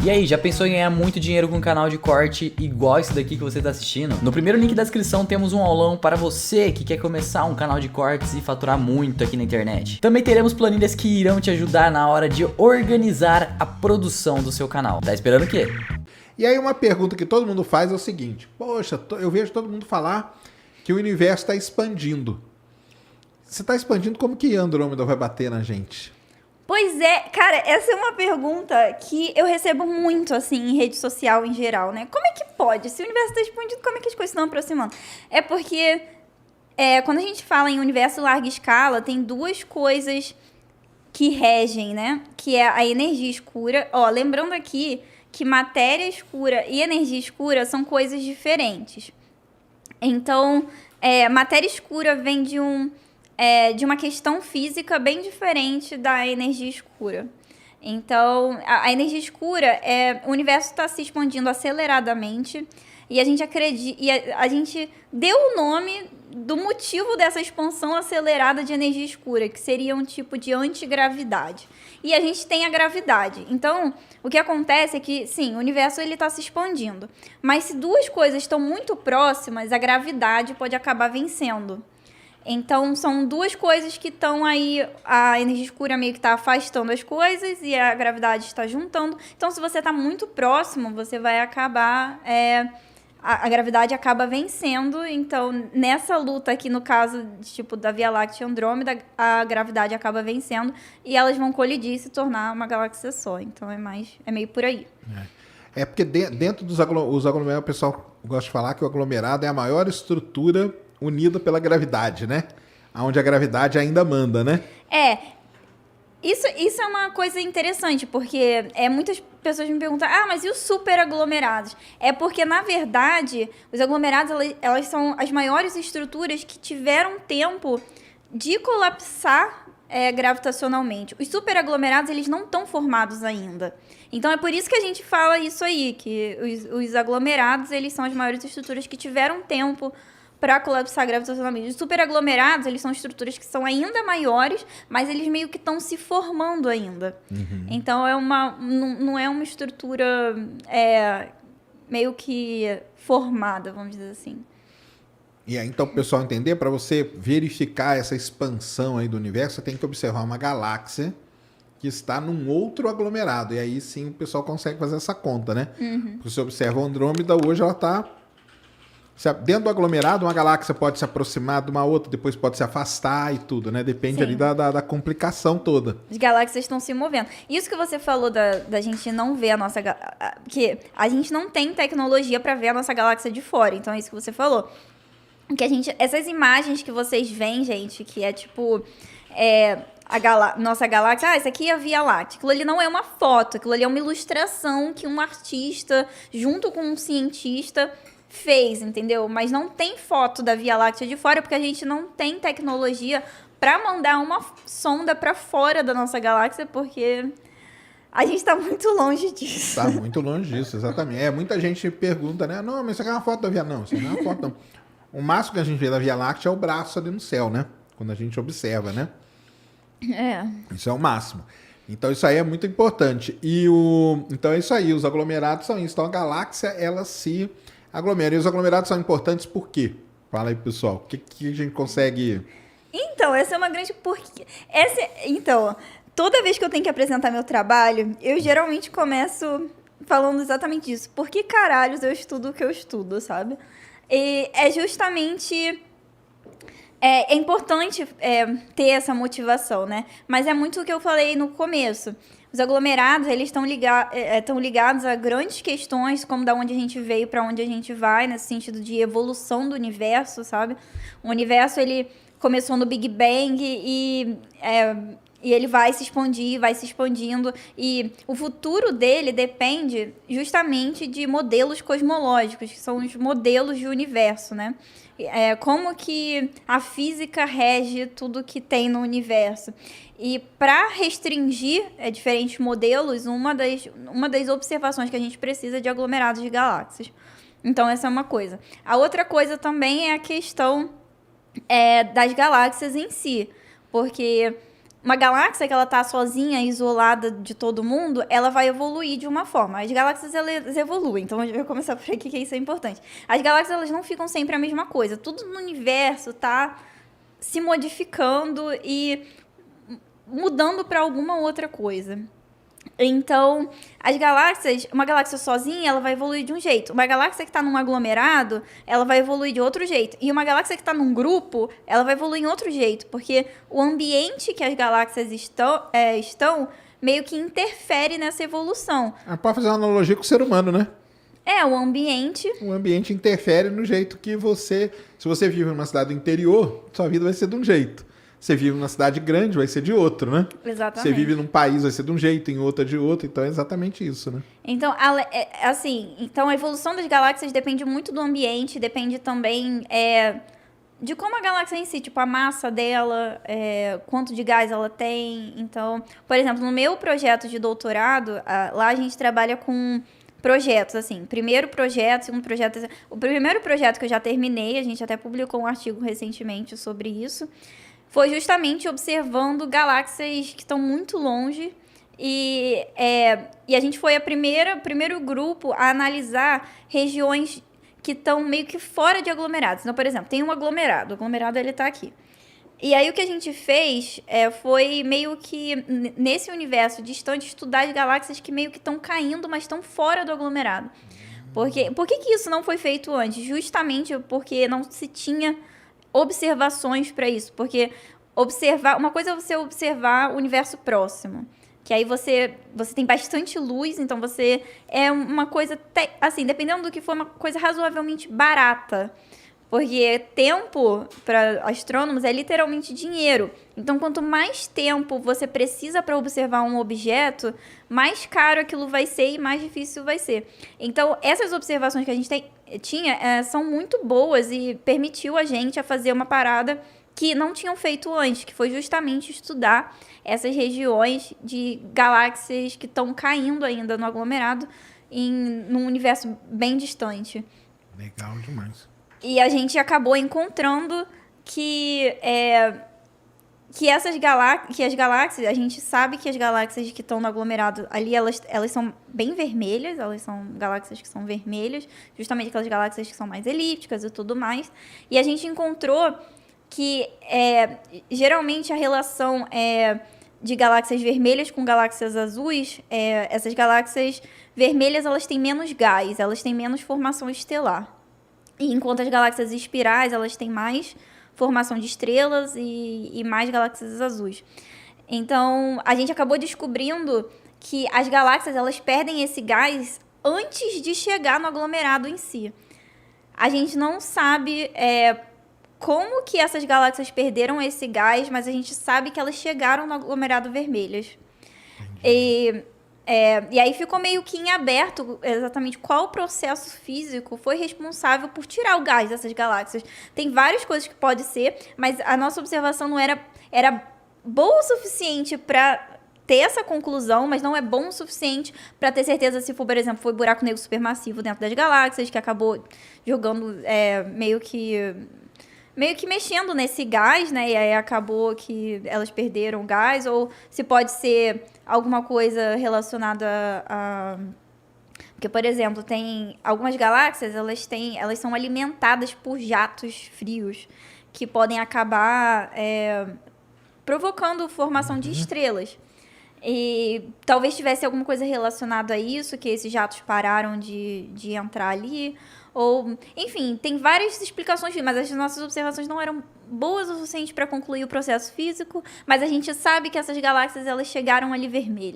E aí, já pensou em ganhar muito dinheiro com um canal de corte igual esse daqui que você está assistindo? No primeiro link da descrição temos um aulão para você que quer começar um canal de cortes e faturar muito aqui na internet. Também teremos planilhas que irão te ajudar na hora de organizar a produção do seu canal. Tá esperando o quê? E aí uma pergunta que todo mundo faz é o seguinte: poxa, eu vejo todo mundo falar que o universo está expandindo. Se está expandindo, como que Andrômeda vai bater na gente? Pois é, cara, essa é uma pergunta que eu recebo muito, assim, em rede social em geral, né? Como é que pode? Se o universo está expandindo, como é que as coisas estão aproximando? É porque quando a gente fala em universo larga escala, tem duas coisas que regem, né? Que é a energia escura. Ó, lembrando aqui que matéria escura e energia escura são coisas diferentes. Então, matéria escura vem de uma questão física bem diferente da energia escura. Então, a energia escura o universo está se expandindo aceleradamente e a gente acredita, e a gente deu o nome do motivo dessa expansão acelerada de energia escura, que seria um tipo de antigravidade. E a gente tem a gravidade. Então, o que acontece é que, sim, o universo está se expandindo. Mas se duas coisas estão muito próximas, a gravidade pode acabar vencendo. Então, são duas coisas que estão aí, a energia escura meio que está afastando as coisas e a gravidade está juntando. Então, se você está muito próximo, você vai acabar... a gravidade acaba vencendo. Então, nessa luta aqui, no caso tipo da Via Láctea e Andrômeda, a gravidade acaba vencendo e elas vão colidir e se tornar uma galáxia só. Então, é meio por aí. Porque dentro dos aglomerados, o pessoal gosta de falar que o aglomerado é a maior estrutura unida pela gravidade, né? Onde a gravidade ainda manda, né? Isso é uma coisa interessante, porque muitas pessoas me perguntam, mas e os superaglomerados? É porque, na verdade, os aglomerados, elas são as maiores estruturas que tiveram tempo de colapsar gravitacionalmente. Os superaglomerados, eles não estão formados ainda. Então, é por isso que a gente fala isso aí, que os aglomerados, eles são as maiores estruturas que tiveram tempo para colapsar gravitacionalmente. Os superaglomerados, eles são estruturas que são ainda maiores, mas eles meio que estão se formando ainda. Uhum. Então, não é uma estrutura meio que formada, vamos dizer assim. E aí, então, para o pessoal entender, para você verificar essa expansão aí do universo, você tem que observar uma galáxia que está num outro aglomerado. E aí, sim, o pessoal consegue fazer essa conta, né? Uhum. Porque você observa a Andrômeda, hoje ela está... Dentro do aglomerado, uma galáxia pode se aproximar de uma outra, depois pode se afastar e tudo, né? Depende ali da complicação toda. As galáxias estão se movendo. Isso que você falou da gente não ver a nossa... que a gente não tem tecnologia para ver a nossa galáxia de fora. Então, é isso que você falou. Que essas imagens que vocês veem, gente, que é tipo... nossa galáxia, isso aqui é a Via Láctea. Aquilo ali não é uma foto, aquilo ali é uma ilustração que um artista, junto com um cientista... fez, entendeu? Mas não tem foto da Via Láctea de fora, porque a gente não tem tecnologia para mandar uma sonda para fora da nossa galáxia, porque a gente está muito longe disso. Está muito longe disso, exatamente. Muita gente pergunta, né? Não, mas isso aqui é uma foto da Via... Não, isso não é uma foto, não. O máximo que a gente vê da Via Láctea é o braço ali no céu, né? Quando a gente observa, né? Isso é o máximo. Então, isso aí é muito importante. Então, é isso aí. Os aglomerados são isso. Então, a galáxia, ela se... aglomera. E os aglomerados são importantes por quê? Fala aí, pessoal. O que a gente consegue... Então, essa é uma grande... Então, toda vez que eu tenho que apresentar meu trabalho, eu geralmente começo falando exatamente isso. Por que caralhos eu estudo o que eu estudo, sabe? E é justamente... É importante ter essa motivação, né? Mas é muito o que eu falei no começo. Os aglomerados, eles estão ligados a grandes questões, como da onde a gente veio para onde a gente vai, nesse sentido de evolução do universo, sabe? O universo, ele começou no Big Bang e ele vai se expandindo. E o futuro dele depende justamente de modelos cosmológicos, que são os modelos de universo, né? Como que a física rege tudo que tem no universo. E para restringir diferentes modelos, uma das observações que a gente precisa é de aglomerados de galáxias. Então, essa é uma coisa. A outra coisa também é a questão das galáxias em si. Porque uma galáxia que ela tá sozinha, isolada de todo mundo, ela vai evoluir de uma forma. As galáxias, elas evoluem. Então, eu vou começar por aqui, que isso é importante. As galáxias, elas não ficam sempre a mesma coisa. Tudo no universo tá se modificando e mudando para alguma outra coisa. Então, as galáxias, uma galáxia sozinha, ela vai evoluir de um jeito. Uma galáxia que está num aglomerado, ela vai evoluir de outro jeito. E uma galáxia que está num grupo, ela vai evoluir em outro jeito. Porque o ambiente que as galáxias estão meio que interfere nessa evolução. Pode fazer uma analogia com o ser humano, né? O ambiente... O ambiente interfere no jeito que você... Se você vive numa cidade do interior, sua vida vai ser de um jeito. Você vive numa cidade grande, vai ser de outro, né? Exatamente. Você vive num país, vai ser de um jeito, em outra de outro. Então, é exatamente isso, né? Então, então a evolução das galáxias depende muito do ambiente, depende também de como a galáxia em si, tipo, a massa dela, quanto de gás ela tem. Então, por exemplo, no meu projeto de doutorado, lá a gente trabalha com projetos, assim, primeiro projeto, segundo projeto. O primeiro projeto que eu já terminei, a gente até publicou um artigo recentemente sobre isso, foi justamente observando galáxias que estão muito longe e a gente foi o primeiro grupo a analisar regiões que estão meio que fora de aglomerados. Então, por exemplo, tem um aglomerado, o aglomerado ele está aqui. E aí o que a gente fez foi meio que, nesse universo distante, estudar as galáxias que meio que estão caindo, mas estão fora do aglomerado. Por que isso não foi feito antes? Justamente porque não se tinha observações para isso, porque uma coisa é você observar o universo próximo, que aí você tem bastante luz, então você uma coisa, assim, dependendo do que for, uma coisa razoavelmente barata, porque tempo para astrônomos é literalmente dinheiro. Então, quanto mais tempo você precisa para observar um objeto, mais caro aquilo vai ser e mais difícil vai ser. Então, essas observações que a gente tinha são muito boas e permitiu a gente a fazer uma parada que não tinham feito antes, que foi justamente estudar essas regiões de galáxias que estão caindo ainda no aglomerado num universo bem distante. Legal demais. E a gente acabou encontrando que as galáxias, a gente sabe que as galáxias que estão no aglomerado ali, elas são bem vermelhas, elas são galáxias que são vermelhas, justamente aquelas galáxias que são mais elípticas e tudo mais. E a gente encontrou que geralmente a relação de galáxias vermelhas com galáxias azuis, essas galáxias vermelhas elas têm menos gás, elas têm menos formação estelar. E enquanto as galáxias espirais, elas têm mais formação de estrelas e mais galáxias azuis. Então, a gente acabou descobrindo que as galáxias elas perdem esse gás antes de chegar no aglomerado em si. A gente não sabe como que essas galáxias perderam esse gás, mas a gente sabe que elas chegaram no aglomerado vermelhas. E aí ficou meio que em aberto exatamente qual processo físico foi responsável por tirar o gás dessas galáxias. Tem várias coisas que pode ser, mas a nossa observação não era boa o suficiente para ter essa conclusão, mas não é bom o suficiente para ter certeza se, por exemplo, foi buraco negro supermassivo dentro das galáxias, que acabou jogando meio que mexendo nesse gás, né? E aí acabou que elas perderam o gás, ou se pode ser alguma coisa relacionada a... Porque, por exemplo, tem algumas galáxias, elas são alimentadas por jatos frios, que podem acabar provocando formação de estrelas. E talvez tivesse alguma coisa relacionada a isso, que esses jatos pararam de entrar ali. Ou, enfim, tem várias explicações, mas as nossas observações não eram boas o suficiente para concluir o processo físico, mas a gente sabe que essas galáxias elas chegaram ali vermelhas.